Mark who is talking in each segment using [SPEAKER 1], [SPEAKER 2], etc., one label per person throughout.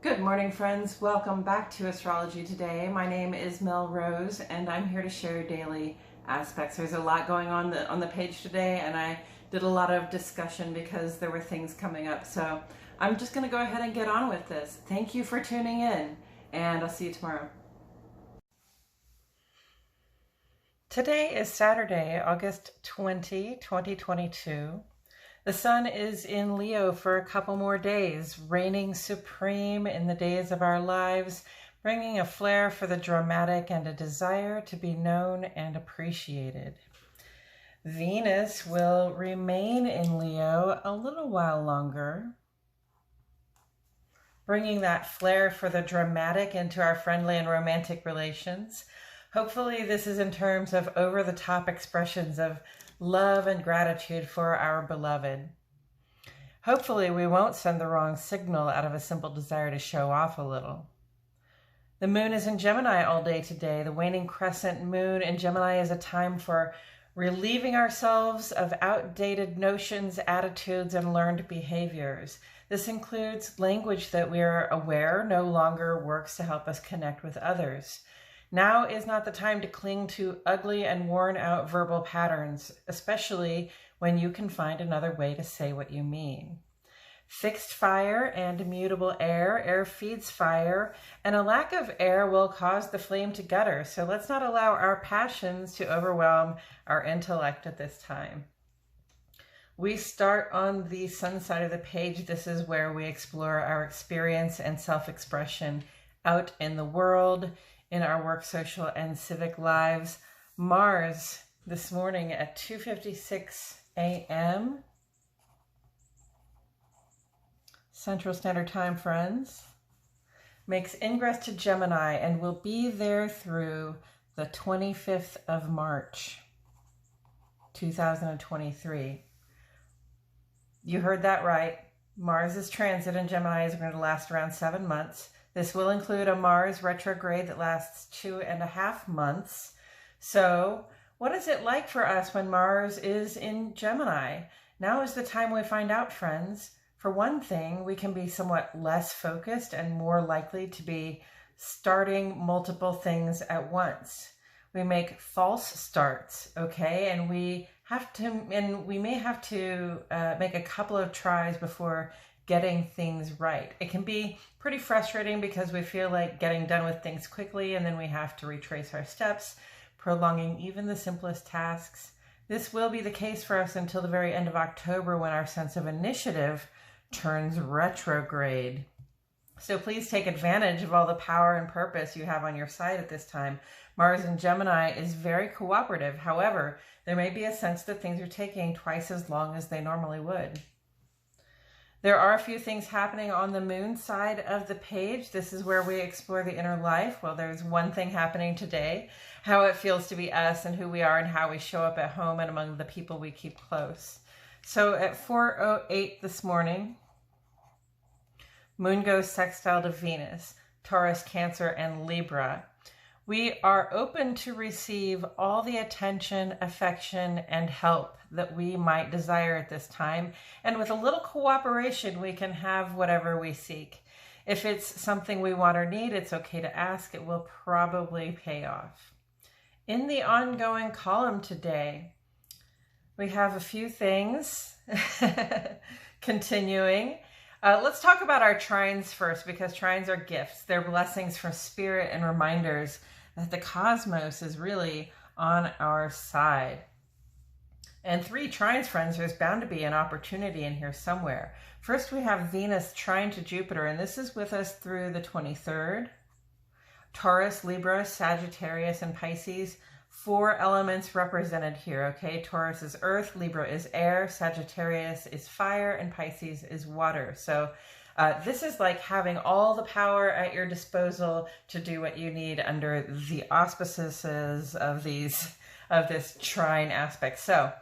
[SPEAKER 1] Good morning, friends. Welcome back to Astrology Today. My name is Mel Rose, and I'm here to share daily aspects. There's a lot going on the page today, and I did a lot of discussion because there were things coming up. So I'm just going to go ahead and get on with this. Thank you for tuning in, and I'll see you tomorrow. Today is Saturday, August 20, 2022. The sun is in Leo for a couple more days, reigning supreme in the days of our lives, bringing a flair for the dramatic and a desire to be known and appreciated. Venus will remain in Leo a little while longer, bringing that flair for the dramatic into our friendly and romantic relations. Hopefully this is in terms of over-the-top expressions of love and gratitude for our beloved. Hopefully we won't send the wrong signal out of a simple desire to show off a little. The moon is in Gemini all day today. The waning crescent moon in Gemini is a time for relieving ourselves of outdated notions, attitudes, and learned behaviors. This includes language that we are aware no longer works to help us connect with others. Now is not the time to cling to ugly and worn out verbal patterns, especially when you can find another way to say what you mean. Fixed fire and immutable air. Air feeds fire, and a lack of air will cause the flame to gutter. So let's not allow our passions to overwhelm our intellect at this time. We start on the sun side of the page. This is where we explore our experience and self-expression out in the world, in our work, social, and civic lives. Mars this morning at 2:56 a.m. Central Standard Time, friends, makes ingress to Gemini and will be there through the 25th of March, 2023. You heard that right. Mars's transit in Gemini is going to last around 7 months. This will include a Mars retrograde that lasts 2.5 months. So what is it like for us when Mars is in Gemini? Now is the time we find out, friends. For one thing, we can be somewhat less focused and more likely to be starting multiple things at once. We make false starts, okay? And we may have to make a couple of tries before getting things right. It can be pretty frustrating because we feel like getting done with things quickly and then we have to retrace our steps, prolonging even the simplest tasks. This will be the case for us until the very end of October, when our sense of initiative turns retrograde. So please take advantage of all the power and purpose you have on your side at this time. Mars in Gemini is very cooperative. However, there may be a sense that things are taking twice as long as they normally would. There are a few things happening on the moon side of the page. This is where we explore the inner life. Well, there's one thing happening today, how it feels to be us and who we are and how we show up at home and among the people we keep close. So at 4:08 this morning, moon goes sextile to Venus, Taurus, Cancer, and Libra. We are open to receive all the attention, affection, and help that we might desire at this time. And with a little cooperation, we can have whatever we seek. If it's something we want or need, it's okay to ask. It will probably pay off. In the ongoing column today, we have a few things continuing. Let's talk about our trines first, because trines are gifts. They're blessings from spirit and reminders that the cosmos is really on our side. And 3 trines, friends, there's bound to be an opportunity in here somewhere. First, we have Venus trine to Jupiter, and this is with us through the 23rd. Taurus, Libra, Sagittarius, and Pisces. 4 elements represented here, okay? Taurus is earth, Libra is air, Sagittarius is fire, and Pisces is water. So this is like having all the power at your disposal to do what you need under the auspices of this trine aspect. So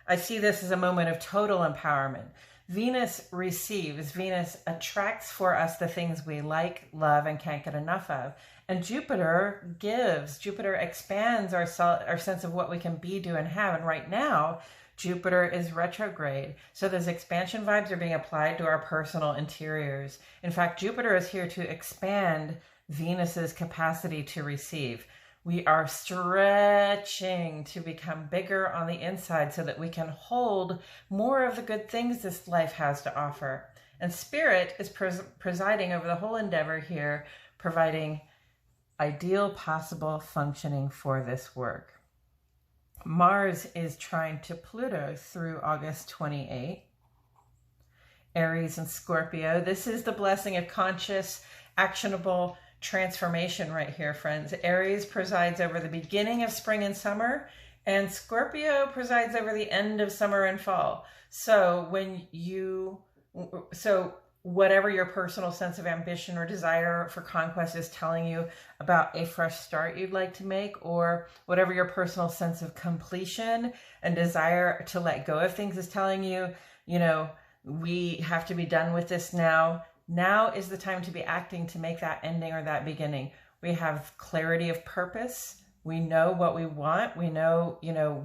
[SPEAKER 1] I see this as a moment of total empowerment. Venus receives, Venus attracts for us the things we like, love, and can't get enough of. And Jupiter gives, Jupiter expands our sense of what we can be, do, and have. And right now, Jupiter is retrograde. So those expansion vibes are being applied to our personal interiors. In fact, Jupiter is here to expand Venus's capacity to receive. We are stretching to become bigger on the inside so that we can hold more of the good things this life has to offer. And Spirit is presiding over the whole endeavor here, providing ideal possible functioning for this work. Mars is trine to Pluto through August 28. Aries and Scorpio. This is the blessing of conscious, actionable transformation right here, friends. Aries presides over the beginning of spring and summer, and Scorpio presides over the end of summer and fall. So whatever your personal sense of ambition or desire for conquest is telling you about a fresh start you'd like to make, or whatever your personal sense of completion and desire to let go of things is telling you, we have to be done with this now. Now is the time to be acting to make that ending or that beginning. We have clarity of purpose. We know what we want. We know,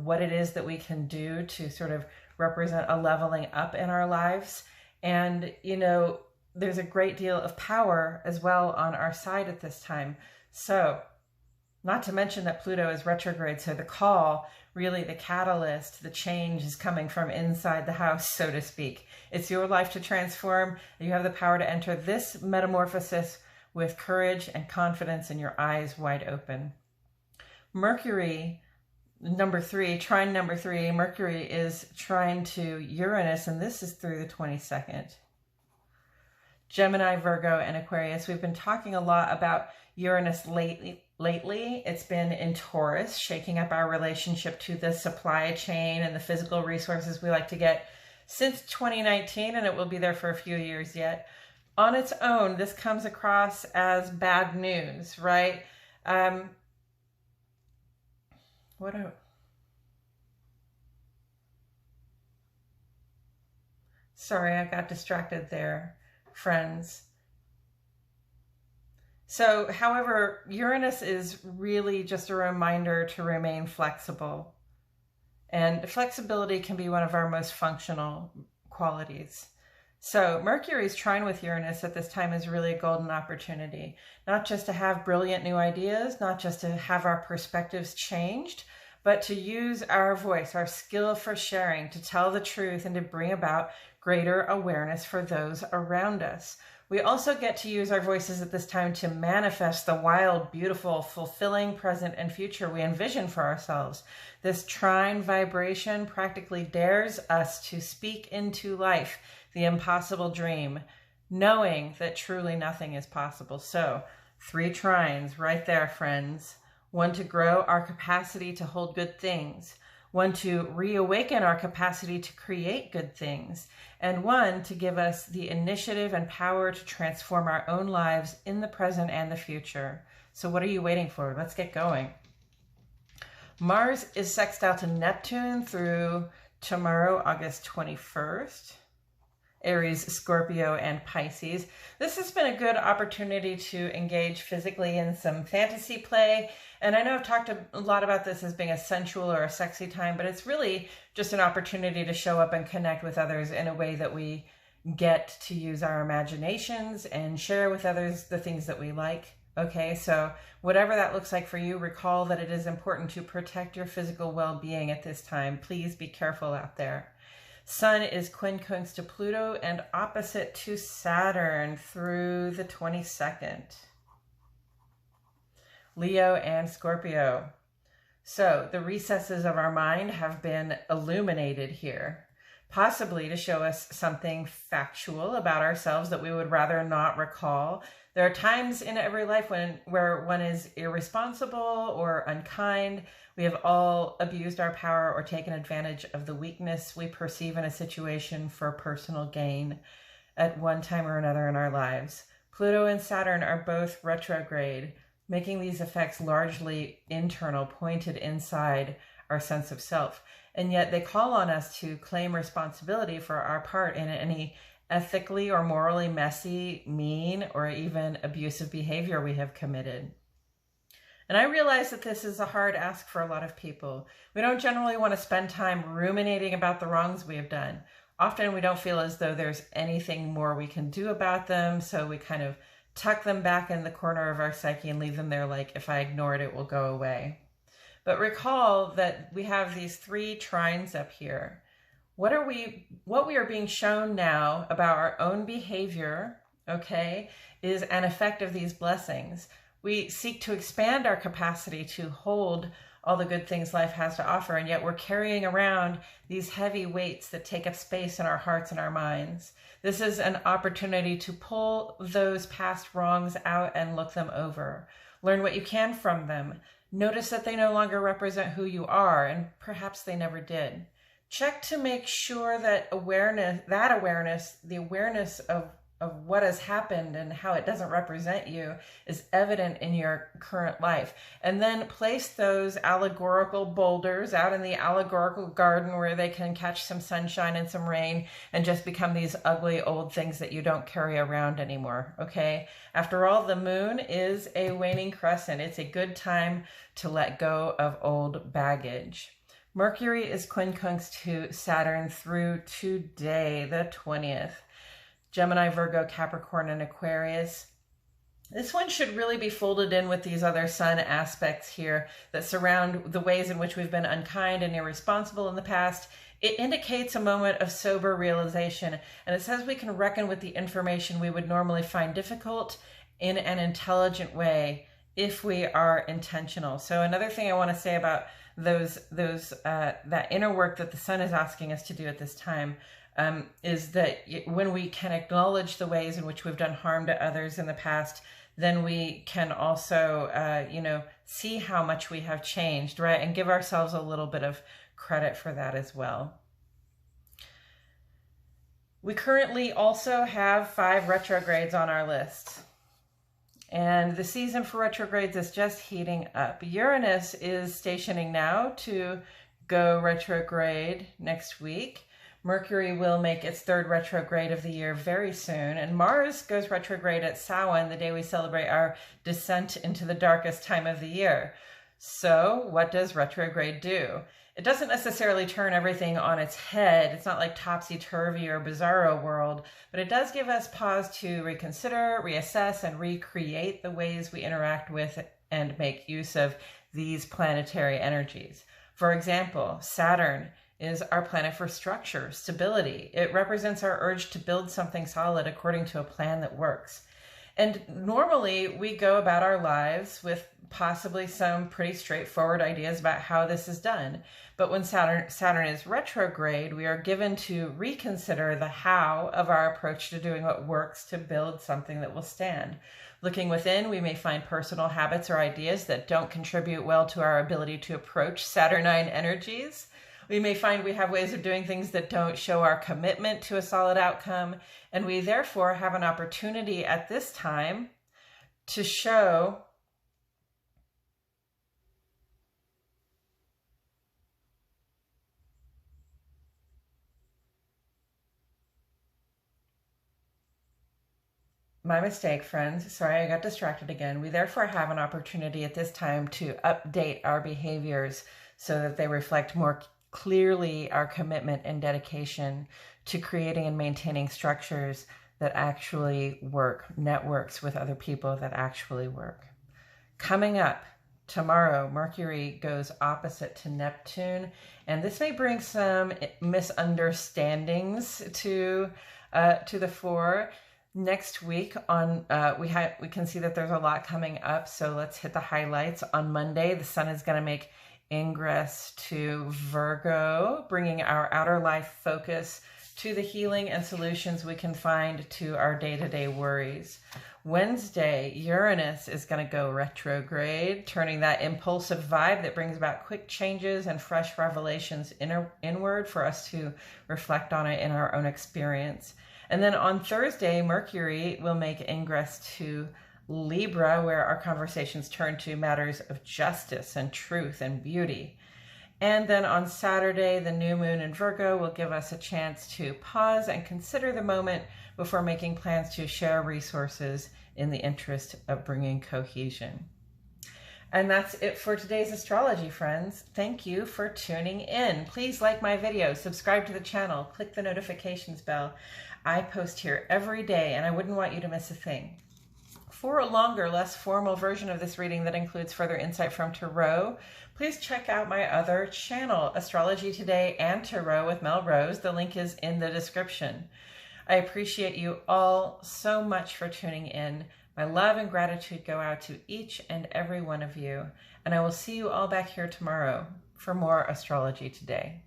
[SPEAKER 1] what it is that we can do to sort of represent a leveling up in our lives. And, there's a great deal of power as well on our side at this time. So, not to mention that Pluto is retrograde. So the call, really the catalyst, the change is coming from inside the house, so to speak. It's your life to transform. You have the power to enter this metamorphosis with courage and confidence and your eyes wide open. Mercury, trine number 3, Mercury is trine to Uranus, and this is through the 22nd. Gemini, Virgo, and Aquarius. We've been talking a lot about Uranus lately. It's been in Taurus, shaking up our relationship to the supply chain and the physical resources we like to get since 2019, and it will be there for a few years yet. On its own, this comes across as bad news, right? Sorry, I got distracted there, friends. So, however, Uranus is really just a reminder to remain flexible. And flexibility can be one of our most functional qualities. So Mercury's trine with Uranus at this time is really a golden opportunity, not just to have brilliant new ideas, not just to have our perspectives changed, but to use our voice, our skill for sharing, to tell the truth and to bring about greater awareness for those around us. We also get to use our voices at this time to manifest the wild, beautiful, fulfilling present and future we envision for ourselves. This trine vibration practically dares us to speak into life the impossible dream, knowing that truly nothing is possible. So 3 trines right there, friends. 1 to grow our capacity to hold good things. 1 to reawaken our capacity to create good things. And 1 to give us the initiative and power to transform our own lives in the present and the future. So what are you waiting for? Let's get going. Mars is sextile to Neptune through tomorrow, August 21st. Aries, Scorpio, and Pisces. This has been a good opportunity to engage physically in some fantasy play. And I know I've talked a lot about this as being a sensual or a sexy time, but it's really just an opportunity to show up and connect with others in a way that we get to use our imaginations and share with others the things that we like. Okay, so whatever that looks like for you, recall that it is important to protect your physical well-being at this time. Please be careful out there. Sun is quincunx to Pluto and opposite to Saturn through the 22nd. Leo and Scorpio. So the recesses of our mind have been illuminated here, possibly to show us something factual about ourselves that we would rather not recall. There are times in every life where one is irresponsible or unkind. We have all abused our power or taken advantage of the weakness we perceive in a situation for personal gain at one time or another in our lives. Pluto and Saturn are both retrograde, making these effects largely internal, pointed inside our sense of self. And yet they call on us to claim responsibility for our part in any ethically or morally messy, mean, or even abusive behavior we have committed. And I realize that this is a hard ask for a lot of people. We don't generally want to spend time ruminating about the wrongs we have done. Often we don't feel as though there's anything more we can do about them, so we kind of tuck them back in the corner of our psyche and leave them there like, if I ignore it, it will go away. But recall that we have these 3 trines up here. What we are being shown now about our own behavior, okay, is an effect of these blessings. We seek to expand our capacity to hold all the good things life has to offer, and yet we're carrying around these heavy weights that take up space in our hearts and our minds. This is an opportunity to pull those past wrongs out and look them over. Learn what you can from them. Notice that they no longer represent who you are, and perhaps they never did. Check to make sure that the awareness of what has happened and how it doesn't represent you is evident in your current life. And then place those allegorical boulders out in the allegorical garden where they can catch some sunshine and some rain and just become these ugly old things that you don't carry around anymore, okay? After all, the moon is a waning crescent. It's a good time to let go of old baggage. Mercury is quincunx to Saturn through today, the 20th. Gemini, Virgo, Capricorn, and Aquarius. This one should really be folded in with these other sun aspects here that surround the ways in which we've been unkind and irresponsible in the past. It indicates a moment of sober realization, and it says we can reckon with the information we would normally find difficult in an intelligent way if we are intentional. So another thing I want to say about that inner work that the sun is asking us to do at this time is that when we can acknowledge the ways in which we've done harm to others in the past, then we can also, see how much we have changed, right? And give ourselves a little bit of credit for that as well. We currently also have 5 retrogrades on our list. And the season for retrogrades is just heating up. Uranus is stationing now to go retrograde next week. Mercury will make its 3rd retrograde of the year very soon. And Mars goes retrograde at Samhain, the day we celebrate our descent into the darkest time of the year. So what does retrograde do? It doesn't necessarily turn everything on its head. It's not like topsy-turvy or bizarro world, but it does give us pause to reconsider, reassess, and recreate the ways we interact with and make use of these planetary energies. For example, Saturn is our planet for structure, stability. It represents our urge to build something solid according to a plan that works. And normally we go about our lives with possibly some pretty straightforward ideas about how this is done. But when Saturn is retrograde, we are given to reconsider the how of our approach to doing what works to build something that will stand. Looking within, we may find personal habits or ideas that don't contribute well to our ability to approach Saturnine energies. We may find we have ways of doing things that don't show our commitment to a solid outcome, and we therefore have an opportunity at this time to show my mistake, friends. Sorry, I got distracted again. We therefore have an opportunity at this time to update our behaviors so that they reflect more clearly our commitment and dedication to creating and maintaining structures that actually work, networks with other people that actually work. Coming up tomorrow, Mercury goes opposite to Neptune, and this may bring some misunderstandings to the fore. Next week we can see that there's a lot coming up, so let's hit the highlights. On Monday, the sun is going to make ingress to Virgo, bringing our outer life focus to the healing and solutions we can find to our day-to-day worries. Wednesday, Uranus is going to go retrograde, turning that impulsive vibe that brings about quick changes and fresh revelations inward for us to reflect on it in our own experience. And then on Thursday, Mercury will make ingress to Libra, where our conversations turn to matters of justice and truth and beauty. And then on Saturday, the new moon in Virgo will give us a chance to pause and consider the moment before making plans to share resources in the interest of bringing cohesion. And that's it for today's astrology, friends. Thank you for tuning in. Please like my video, subscribe to the channel, click the notifications bell. I post here every day and I wouldn't want you to miss a thing. For a longer, less formal version of this reading that includes further insight from Tarot, please check out my other channel, Astrology Today and Tarot with Mel Rose. The link is in the description. I appreciate you all so much for tuning in. My love and gratitude go out to each and every one of you, and I will see you all back here tomorrow for more Astrology Today.